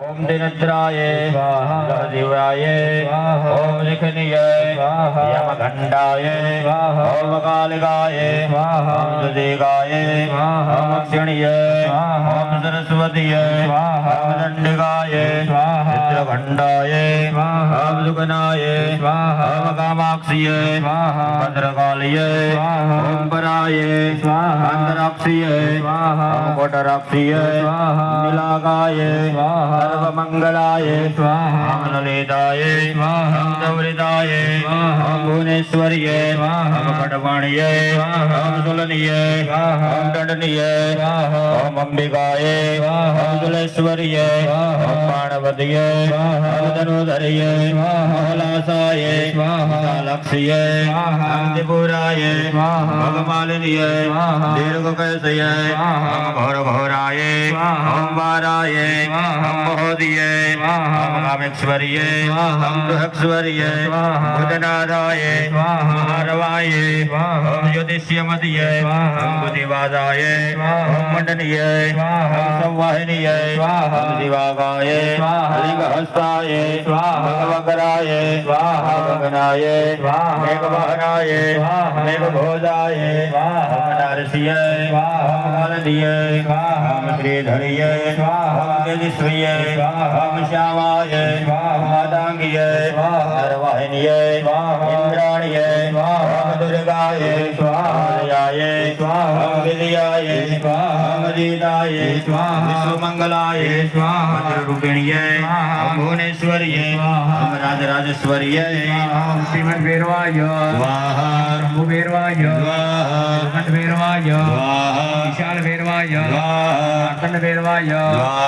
ओम दिनद्राय दिव्याय ओम निखनिय यमघंडाय ओम कालिकाय ओम सुदीगाय ओम क्षणिय ओम सरस्वतीय ओम दंडिकाय चित्रखंडाय ओम सुगनाय ओम कामाक्षिय भद्रकालिय ओम पराय अंतराक्षिय ओम कोटराक्षिय नीलाकाय सर्वमंगलाय ओम ललिताय ओम गौरिताय ओम भुवनेश्वर्य ओम खडवाणीय ओम सुलनीय ओम दंडनीय ओम अंबिकाय ओम सुलेश्वर्य ओम पार्वतीय ओम धनुधर्य महालासाय विशालाक्षिय ओम त्रिपुराय भगमालिनीय दीर्घकैसय ओम घोरघोराय ओम वाराय महोदय ओम कामेश्वर्य ओम दुहश्वर्य बुधनादाय महारवाय ओम ज्योतिष्यमतीय ओम बुद्धिवादाय ओम मंडनीय ओम संवाहिनीय ओम दिवागाय लिंगहस्ताय भगवकराय भगनाय मेघवाहनाय मेघभोजाय ओम नारसिंह ओम कालनीय ओम श्रीधरीय ओम तेजस्वीय ओम श्यामाय मातांगीय नरवाहिनीय इंद्राणीय ओम दुर्गाय जयाय ओम विद्याय ओम जीताय विश्वमंगलाय वज्ररूपिणीय ओम भुवनेश्वर्य ओम राजराजेश्वर्य ओम श्रीमद्भैरवाय स्वाहा शंभुभैरवाय स्वाहा खंडभैरवाय स्वाहा विशालभैरवाय स्वाहा अखंडभैरवाय स्वाहा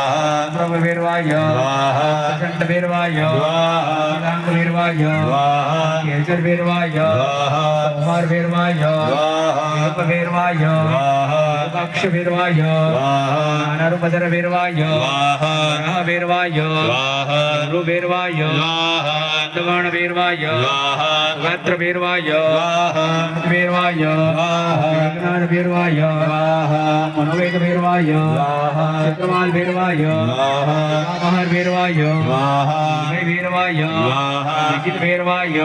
प्रभुभैरवाय स्वाहा प्रचंडभैरवाय स्वाहा नीलांगभैरवाय स्वाहा केशरभैरवाय स्वाहा कुमारभैरवाय स्वाहा रूपभैरवाय स्वाहा रूपाक्षभैरवाय स्वाहा नारुपधरभैरवाय स्वाहा रामभैरवाय स्वाहा गुरुभैरवाय स्वाहा दवाणभैरवाय स्वाहा गात्रभैरवाय स्वाहा भैरवाय भैरवाय मनोवेदभैरवाय स्वाहा चक्रमालभैरवाय स्वाहा महारभैरवाय स्वाहा भैरवाय स्वाहा निखिलभैरवाय